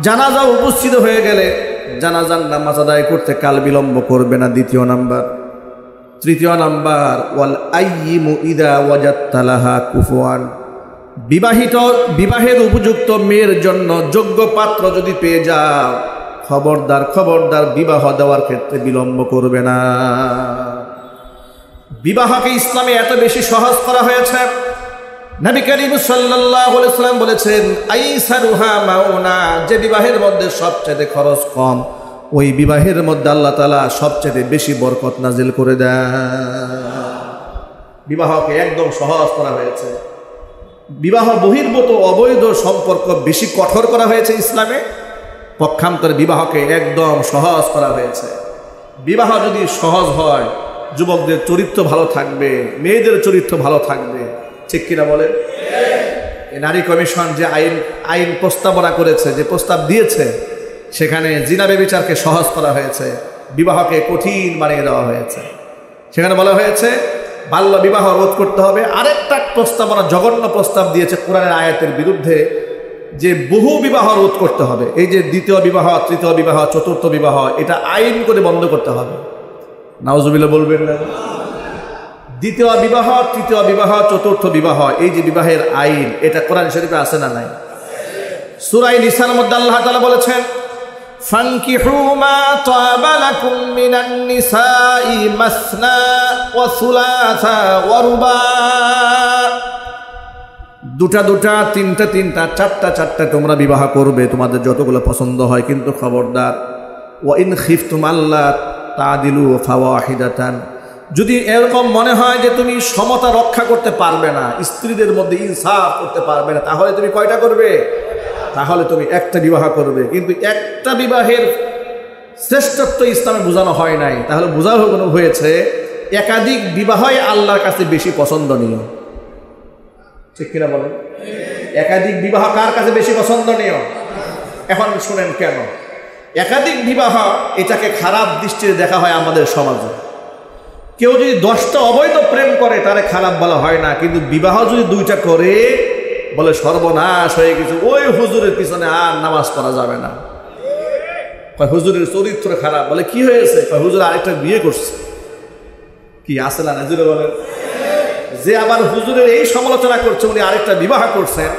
জানাজা উপস্থিত হয়ে গেলে জানাজার নামাজ আদায় করতে কাল বিলম্ব করবে না। 2 নাম্বার তৃতীয় নাম্বার ওয়াল আইয়িমু ইদা ওয়াজাদতা লাহা কুফুয়ান, বিবাহের উপযুক্ত মেয়ের জন্য যোগ্য পাত্র যদি পেয়ে যাও, খবরদার খবরদার বিবাহ দেওয়ার ক্ষেত্রে বিলম্ব করবে না। বিবাহকে ইসলামে এত বেশি সহজ করা হয়েছে, নবী করিম সাল্লাল্লাহু আলাইহি ওয়াসাল্লাম বলেছেন আইসারুহা মাউনা, যে বিবাহের মধ্যে সবচেয়ে খরচ কম ওই বিবাহের মধ্যে আল্লাহ তাআলা সবচেয়ে বেশি বরকত নাজিল করে দেন। বিবাহকে একদম সহজ করা হয়েছে। বিবাহ বহির্ভূত অবৈধ সম্পর্ক বেশি কঠোর করা হয়েছে ইসলামে, পক্ষান্তরে বিবাহকে একদম সহজ করা হয়েছে। বিবাহ যদি সহজ হয়, যুবকদের চরিত্র ভালো থাকবে, মেয়েদের চরিত্র ভালো থাকবে, ঠিক কিনা বলেন? নারী কমিশন যে আইন প্রস্তাবনা করেছে, যে প্রস্তাব দিয়েছে, সেখানে জিনা ব্যভিচারকে সহজ করা হয়েছে, বিবাহকে কঠিন বানিয়ে দেওয়া হয়েছে। সেখানে বলা হয়েছে বাল্য বিবাহ রোধ করতে হবে। আরেকটা প্রস্তাবনা জঘন্য প্রস্তাব দিয়েছে কোরআনের আয়াতের বিরুদ্ধে, যে বহু বিবাহ রোধ করতে হবে। এই যে দ্বিতীয় বিবাহ, তৃতীয় বিবাহ, চতুর্থ বিবাহ, এটা আইন করে বন্ধ করতে হবে। নাউজুবিল্লাহ বলবেন না? দ্বিতীয় বিবাহ, তৃতীয় বিবাহ, চতুর্থ বিবাহ, এই যে বিবাহের আইন, এটা কোরআন শরীফে আছে না নাই? সূরা নিসার মধ্যে আল্লাহ তাআলা বলেছেন ফানকিহু মা তাবা লাকুম মিনান নিসাই মাসনা ওয়া সুলাসা ওয়া রুবা, দুটা দুটা, তিনটা তিনটা, চারটা চারটা তোমরা বিবাহ করবে, তোমাদের যতগুলো পছন্দ হয়। কিন্তু খবরদার ওয়া ইন খিফতুম আল্লা তাদিলু ফাওয়াহিদাতান, যদি এরকম মনে হয় যে তুমি সমতা রক্ষা করতে পারবে না, স্ত্রীদের মধ্যে ইনসাফ করতে পারবে না, তাহলে তুমি কয়টা করবে? তাহলে তুমি একটা বিবাহ করবে। কিন্তু একটা বিবাহের শ্রেষ্ঠত্ব ইসলামে বোঝানো হয় নাই, তাহলে বোঝানো হয়েছে একাধিক বিবাহই আল্লাহর কাছে বেশি পছন্দনীয়, ঠিক কিনা বলেন? একাধিক বিবাহ কার কাছে বেশি পছন্দনীয়? এখন শুনেন কেন একাধিক বিবাহ এটাকে খারাপ দৃষ্টিতে দেখা হয় আমাদের সমাজে। কেউ যদি 10টা অবৈধ প্রেম করে তারে খারাপ বলা হয় না, কিন্তু বিবাহ যদি 2টা করে বলে সর্বনাশ হয়ে গেছে, ওই হুজুরের পিছনে আর নামাজ পড়া যাবে না। হুজুরের চরিত্র খারাপ, বলে কি হয়েছে? হুজুর আরেকটা বিয়ে করছে। কি আসে না নাজিরে বলেন? যে আবার হুজুরের এই সমালোচনা করছে, উনি আরেকটা বিবাহ করছেন,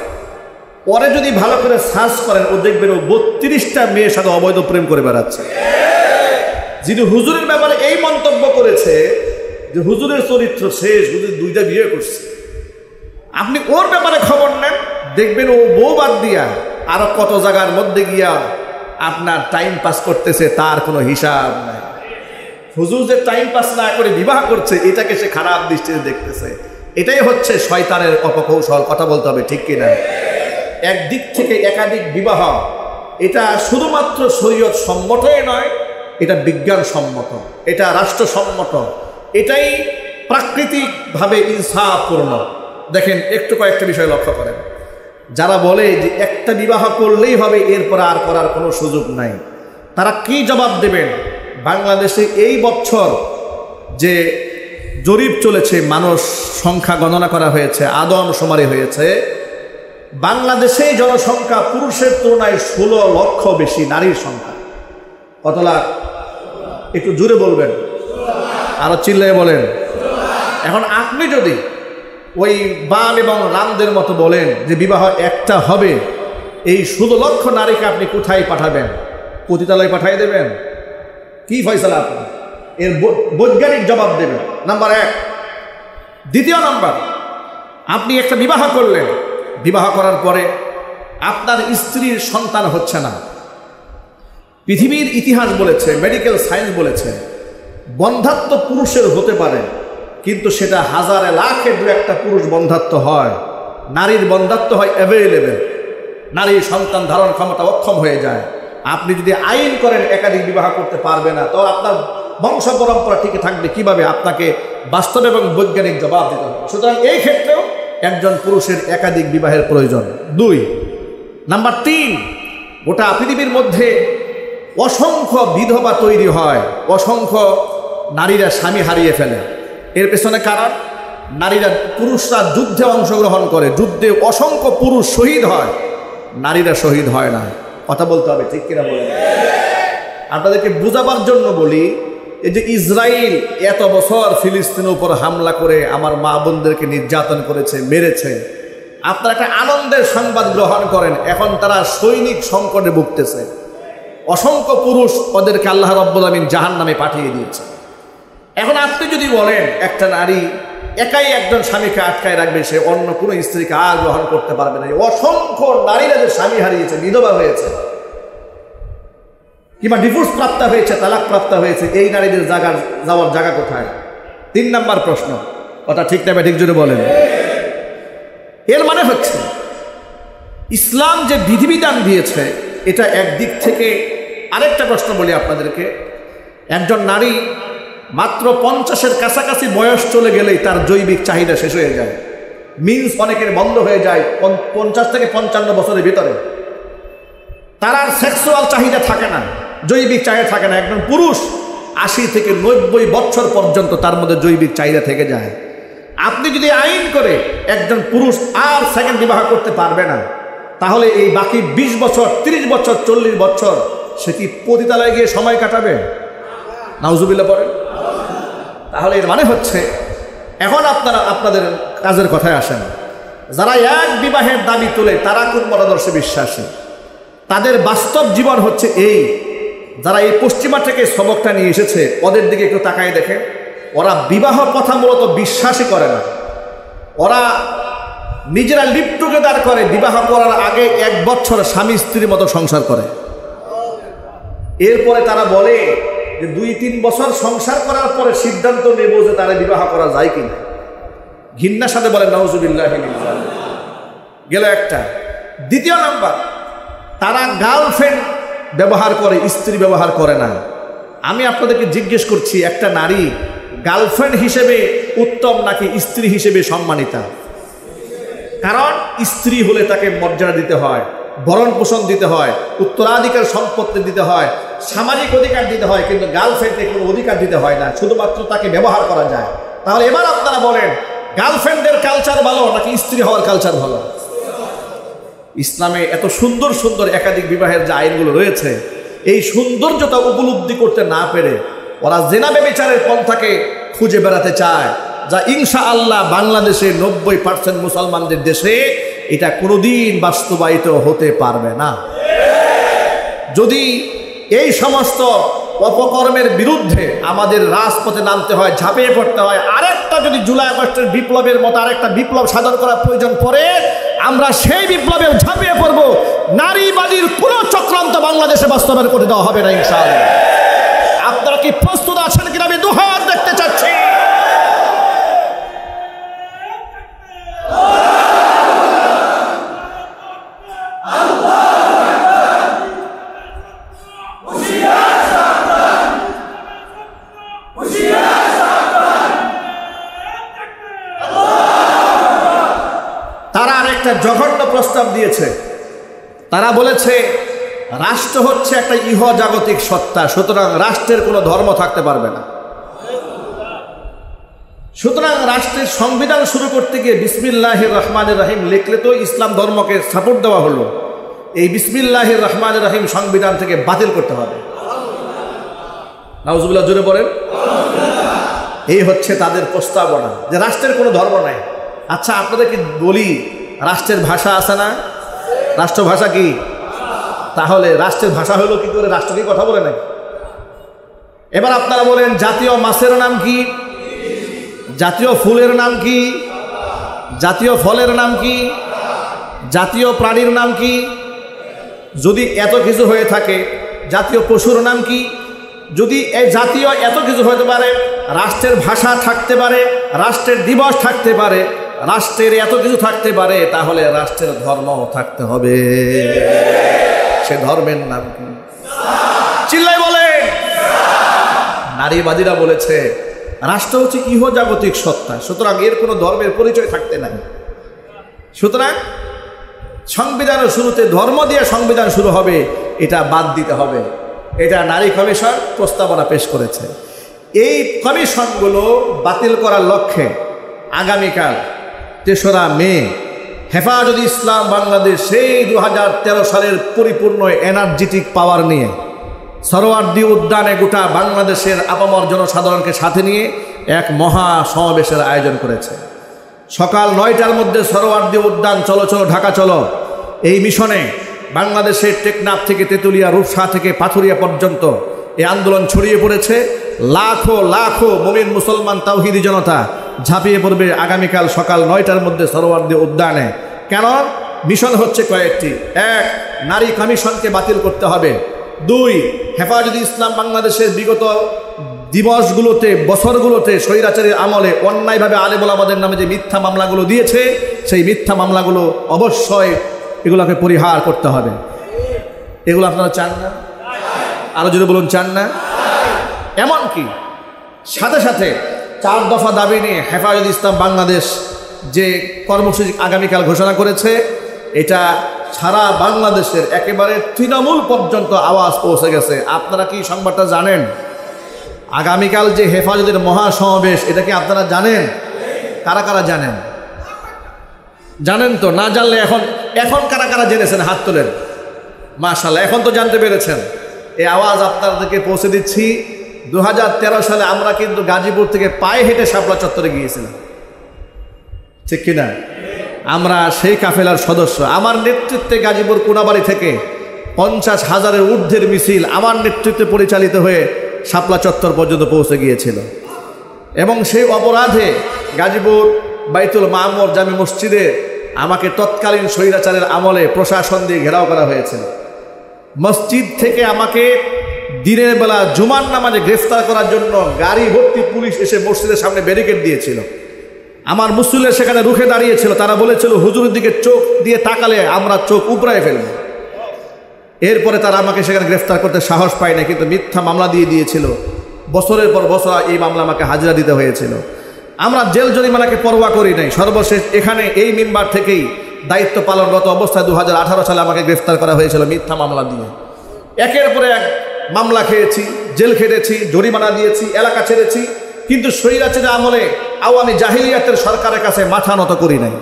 পরে যদি ভালো করে সার্চ করেন ও দেখবেন ও 32টা মেয়ের সাথে অবৈধ প্রেম করে বেড়াচ্ছে। যিনি হুজুরের ব্যাপারে এই মন্তব্য করেছে যে হুজুরের চরিত্র শেষ, হুজুর 2টা বিয়ে করছে, আপনি ওর ব্যাপারে খবর নেন, দেখবেন ও বউ বাদ দিয়া আরো কত জায়গার মধ্যে গিয়া আপনার টাইম পাস করতেছে, তার কোনো হিসাব নাই। হুজুর যে টাইম পাস না করে বিবাহ করছে, এটাকে সে খারাপ দৃষ্টিতে দেখতেছে। এটাই হচ্ছে শয়তানের অপকৌশল, কথা বলতে হবে, ঠিক কিনা? একদিক থেকে একাধিক বিবাহ এটা শুধুমাত্র শরীয়ত সম্মতই নয়, এটা বিজ্ঞান সম্মত, এটা রাষ্ট্রসম্মত, এটাই প্রাকৃতিকভাবে ইনসাফপূর্ণ। দেখেন একটু কয়েকটা বিষয় লক্ষ্য করেন। যারা বলে যে একটা বিবাহ করলেই হবে, এরপর আর করার কোনো সুযোগ নাই, তারা কি জবাব দেবেন? বাংলাদেশে এই বছর যে জরিপ চলেছে, মানুষ সংখ্যা গণনা করা হয়েছে, আদমশুমারি হয়েছে, বাংলাদেশে জনসংখ্যা পুরুষের তুলনায় 16 লক্ষ বেশি, নারীর সংখ্যা কত লাখ? একটু জোরে বলবেন, আরো চিল্লায় বলেন। এখন আপনি যদি ওই বাম এবং রামদের মতো বলেন যে বিবাহ একটা হবে, এই 16 লক্ষ নারীকে আপনি কোথায় পাঠাবেন? পতিতালয়ে পাঠিয়ে দেবেন? কি ফয়সালা আপনি? এর বৈজ্ঞানিক জবাব দেবেন, নাম্বার 1। দ্বিতীয় নাম্বার, আপনি একটা বিবাহ করলেন, বিবাহ করার পরে আপনার স্ত্রীর সন্তান হচ্ছে না। পৃথিবীর ইতিহাস বলেছে, মেডিকেল সায়েন্স বলেছে, বন্ধাত্ব পুরুষের হতে পারে, কিন্তু সেটা হাজারে লাখে 2-1টা পুরুষ বন্ধাত্ব হয়। নারীর বন্ধাত্ব হয় অ্যাভেলেবেল, নারীর সন্তান ধারণ ক্ষমতা অক্ষম হয়ে যায়। আপনি যদি আইন করেন একাধিক বিবাহ করতে পারবে না, তো আপনার বংশ পরম্পরা টিকে থাকবে কিভাবে? আপনাকে বাস্তব এবং বৈজ্ঞানিক জবাব দিতে হবে। সুতরাং এই ক্ষেত্রেও একজন পুরুষের একাধিক বিবাহের প্রয়োজন। 2 নাম্বার 3, গোটা পৃথিবীর মধ্যে অসংখ্য বিধবা তৈরি হয়, অসংখ্য নারীরা স্বামী হারিয়ে ফেলে। এর পেছনে কারণ, নারীরা, পুরুষরা যুদ্ধে অংশগ্রহণ করে, যুদ্ধে অসংখ্য পুরুষ শহীদ হয়, নারীরা শহীদ হয় না। কথা বলতে হবে, ঠিক কিনা বলেন? আপনাদেরকে বোঝাবার জন্য বলি, এই যে ইসরায়েল এত বছর ফিলিস্তিনের উপর হামলা করে আমার মা বোনদেরকে নির্যাতন করেছে, মেরেছে, আপনারা একটা আনন্দের সংবাদ গ্রহণ করেন, এখন তারা সৈনিক সংকটে ভুগতেছে। অসংখ্য পুরুষ ওদেরকে আল্লাহ রাব্বুল আমিন জাহান্নামে পাঠিয়ে দিয়েছে। এখন আপনি যদি বলেন একটা নারী একাই একজন স্বামীকে আটকায় রাখবে, সে অন্য কোনো স্ত্রীকে আর গ্রহণ করতে পারবে না। অসংখ্য নারীরা যে স্বামী হারিয়েছে, বিধবা হয়েছে, কিংবা ডিভোর্স প্রাপ্ত হয়েছে, তালাক প্রাপ্ত হয়েছে, এই নারীদের যাওয়ার জায়গা কোথায়? 3 নাম্বার প্রশ্ন, কথা ঠিক না ঠিক জোরে বলেন। এর মানে হচ্ছে ইসলাম যে বিধিবিধান দিয়েছে এটা একদিক থেকে। আরেকটা প্রশ্ন বলি আপনাদেরকে, একজন নারী মাত্র 50-এর কাছাকাছি বয়স চলে গেলেই তার জৈবিক চাহিদা শেষ হয়ে যায়, মিন্স অনেকের বন্ধ হয়ে যায় 50 থেকে 55 বছরের ভিতরে, তার আর সেক্সুয়াল চাহিদা থাকে না, জৈবিক চাহিদা থাকে না। একজন পুরুষ 80 থেকে 90 বছর পর্যন্ত তার মধ্যে জৈবিক চাহিদা থেকে যায়। আপনি যদি আইন করে একজন পুরুষ আর সেকেন্ড বিবাহ করতে পারবে না, তাহলে এই বাকি 20 বছর, 30 বছর, 40 বছর সে কি পতিতালয়ে গিয়ে সময় কাটাবে? নাউজুবিল্লাহ পড়েন। তাহলে এর মানে হচ্ছে, এখন আপনারা আপনাদের কাজের কথায় আসেন, যারা এক বিবাহের দাবি তোলে তারা কোন মতাদর্শে বিশ্বাসী? তাদের বাস্তব জীবন হচ্ছে এই, যারা এই পশ্চিমা থেকে সবকটা নিয়ে এসেছে ওদের দিকে একটু তাকায় দেখে, ওরা বিবাহ কথা মূলত বিশ্বাসই করে না। ওরা নিজেরা লিভ টুগেদার করে, বিবাহ করার আগে 1 বছর স্বামী স্ত্রীর মতো সংসার করে, এরপরে তারা বলে যে 2-3 বছর সংসার করার পরে সিদ্ধান্ত নেব যে তারা বিবাহ করা যায় কিনা। ঘৃণার সাথে বলে নাউজুবিল্লাহ। গেল একটা। দ্বিতীয় নাম্বার, তারা গার্লফ্রেন্ড ব্যবহার করে, স্ত্রী ব্যবহার করে না। আমি আপনাদেরকে জিজ্ঞেস করছি, একটা নারী গার্লফ্রেন্ড হিসেবে উত্তম নাকি স্ত্রী হিসেবে সম্মানিতা? কারণ স্ত্রী হলে তাকে মর্যাদা দিতে হয়, ভরণ পোষণ দিতে হয়, উত্তরাধিকার সম্পত্তি দিতে হয়, সামাজিক অধিকার দিতে হয়, কিন্তু গার্লফ্রেন্ডকে কোনো অধিকার দিতে হয় না, শুধুমাত্র তাকে ব্যবহার করা যায়। তাহলে এবার আপনারা বলেন, গার্লফ্রেন্ডের কালচার ভালো নাকি স্ত্রী হওয়ার কালচার ভালো? ইসলামে এত সুন্দর সুন্দর একাধিক বিবাহের যে আইনগুলো রয়েছে, এই সৌন্দর্যতা উপলব্ধি করতে না পেরে ওরা জেনা ব্যভিচারের পন্থাকে খুঁজে বেড়াতে চায়, যা ইনশাআল্লাহ বাংলাদেশে 90% মুসলমানদের দেশে এটা কোনোদিন বাস্তবায়িত হতে পারবে না। যদি এই সমস্ত অপকর্মের বিরুদ্ধে আমাদের রাজপথে নামতে হয়, ঝাঁপিয়ে পড়তে হয়, আরেকটা যদি জুলাই আগস্টের বিপ্লবের মতো আরেকটা বিপ্লব সাধন করার প্রয়োজন পড়ে, আমরা সেই বিপ্লবে ঝাঁপিয়ে পড়ব। নারীবাদীর কোনো চক্রান্ত বাংলাদেশে বাস্তবায়ন করে দেওয়া হবে না ইনশাআল্লাহ। আপনারা কি প্রস্তুত আছেন কিনা আমি দুহাত দেখতে চাচ্ছি। তারা আরেকটা জঘন্য প্রস্তাব দিয়েছে। তারা বলেছে রাষ্ট্র হচ্ছে একটা ইহজাগতিক সত্তা, সুতরাং রাষ্ট্রের কোনো ধর্ম থাকতে পারবে না। সুতরাং রাষ্ট্রের সংবিধান শুরু করতে গিয়ে বিসমিল্লাহির রহমানির রহিম লিখলে তো ইসলাম ধর্মকে সাপোর্ট দেওয়া হলো, এই বিসমিল্লাহির রহমানির রহিম সংবিধান থেকে বাতিল করতে হবে। নাউজুবিল্লাহ জোরে পড়েন। এই হচ্ছে তাদের প্রস্তাবনা যে রাষ্ট্রের কোনো ধর্ম নাই। আচ্ছা আপনাদেরকে বলি, রাষ্ট্রের ভাষা আছে না? রাষ্ট্রভাষা কি? তাহলে রাষ্ট্রের ভাষা হলো কি করে? রাষ্ট্র কি কথা বলে নাই? এবার আপনারা বলেন, জাতীয় মাছের নাম কি? জাতীয় ফুলের নাম কি? জাতীয় ফলের নাম কি? জাতীয় প্রাণীর নাম কি? যদি এত কিছু হয়ে থাকে, জাতীয় পশুর নাম কি? যদি এই জাতীয় এত কিছু হতে পারে, রাষ্ট্রের ভাষা থাকতে পারে, রাষ্ট্রের দিবস থাকতে পারে, রাষ্ট্রের এত কিছু থাকতে পারে, তাহলে রাষ্ট্রের ধর্মও থাকতে হবে। সে ধর্মের নাম কি? চিল্লাই বলে। নারীবাদীরা বলেছে রাষ্ট্র হচ্ছে ইহজাগতিক সত্তা, সুতরাং এর কোনো ধর্মের পরিচয় থাকতে নাই। সুতরাং সংবিধানের শুরুতে ধর্ম দিয়ে সংবিধান শুরু হবে, এটা বাদ দিতে হবে। এটা নারী কমিশন প্রস্তাবনা পেশ করেছে। এই কমিশনগুলো বাতিল করার লক্ষ্যে আগামীকাল ৩রা মে হেফাজতে ইসলাম বাংলাদেশ সেই 2013 সালের পরিপূর্ণ এনার্জেটিক পাওয়ার নিয়ে সরোয়ার্দী উদ্যানে গোটা বাংলাদেশের আপামর জনসাধারণকে সাথে নিয়ে এক মহা সমাবেশের আয়োজন করেছে। সকাল 9টার মধ্যে সরোয়ার্দী উদ্যান চলো চলো ঢাকা চলো, এই মিশনে বাংলাদেশের টেকনাফ থেকে তেঁতুলিয়া, রূপসা থেকে পাথুরিয়া পর্যন্ত এই আন্দোলন ছড়িয়ে পড়েছে। লাখো লাখো মুমিন মুসলমান তাওহীদি জনতা ঝাঁপিয়ে পড়বে আগামীকাল সকাল 9টার মধ্যে সরোয়ার্দী উদ্যানে। কেন? মিশন হচ্ছে কয়েকটি। 1, নারী কমিশনকে বাতিল করতে হবে। 2, হেফাজতে ইসলাম বাংলাদেশের বিগত দিবসগুলোতে, বছরগুলোতে স্বৈরাচারের আমলে অন্যায়ভাবে আলেম ওলামাদের নামে যে মিথ্যা মামলাগুলো দিয়েছে, সেই মিথ্যা মামলাগুলো অবশ্যই এগুলোকে পরিহার করতে হবে। এগুলো আপনারা চান না? আরো যদি বলুন চান না? এমনকি সাথে সাথে 4 দফা দাবি নিয়ে হেফাজতে ইসলাম বাংলাদেশ যে কর্মসূচি আগামীকাল ঘোষণা করেছে, এটা সারা বাংলাদেশের একেবারে তৃণমূল পর্যন্ত আওয়াজ পৌঁছে গেছে। আপনারা কি সংবাদটা জানেন? আগামীকাল যে হেফাজতের মহাসমাবেশ, এটা কি আপনারা জানেন? কারা কারা জানেন? জানেন তো? না জানলে এখন কারা কারা জেনেছেন হাত তোলেন। মাশাআল্লাহ, এখন তো জানতে পেরেছেন। এই আওয়াজ আপনাদেরকে পৌঁছে দিচ্ছি। 2013 সালে আমরা কিন্তু গাজীপুর থেকে পায়ে হেঁটে শাপলা চত্বরে গিয়েছিলাম, ঠিক কিনা? আমরা সেই কাফেলার সদস্য। আমার নেতৃত্বে গাজীপুর কোনাবাড়ি থেকে 50,000-এর ঊর্ধ্বের মিছিল আমার নেতৃত্বে পরিচালিত হয়ে শাপলা চত্বর পর্যন্ত পৌঁছে গিয়েছিল। এবং সেই অপরাধে গাজীপুর বাইতুল মামুর জামে মসজিদে আমাকে তৎকালীন স্বৈরাচারের আমলে প্রশাসন দিয়ে ঘেরাও করা হয়েছিল। মসজিদ থেকে আমাকে দিনের বেলা জুমার নামাজে গ্রেফতার করার জন্য গাড়ি ভর্তি পুলিশ এসে মসজিদের সামনে ব্যারিকেড দিয়েছিল। আমার মুসল্লিরা সেখানে রুখে দাঁড়িয়েছিল। তারা বলেছিল হুজুরের দিকে চোখ দিয়ে তাকালে আমরা চোখ উপড়ায় ফেলব। এরপরে তারা আমাকে সেখানে গ্রেফতার করতে সাহস পায় না, কিন্তু মিথ্যা মামলা দিয়ে দিয়েছিল। বছরের পর বছর এই মামলা আমাকে হাজিরা দিতে হয়েছিল। আমরা জেল জরিমানাকে পরোয়া করি নাই। সর্বশেষ এখানে এই মিম্বার থেকেই দায়িত্ব পালনরত অবস্থায় 2018 সালে আমাকে গ্রেফতার করা হয়েছিল মিথ্যা মামলা দিয়ে। একের পরে এক মামলা খেয়েছি, জেল খেটেছি, জরিমানা দিয়েছি, এলাকা ছেড়েছি, কিন্তু স্বৈরাচারের আমলে আওয়ামী জাহিলিয়াতের সরকারের কাছে মাথা নত করি নাই।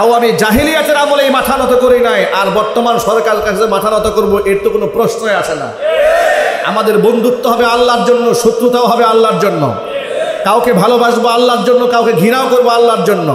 আওয়ামী জাহিলিয়াতের আমলে মাথা নত করি নাই। আর বর্তমান সরকারের কাছে মাথা নত করবো, এর তো কোনো প্রশ্নই আসে না। আমাদের বন্ধুত্ব হবে আল্লাহর জন্য, শত্রুতাও হবে আল্লাহর জন্য। কাউকে ভালোবাসবো আল্লাহর জন্য, কাউকে ঘৃণাও করবো আল্লাহর জন্য।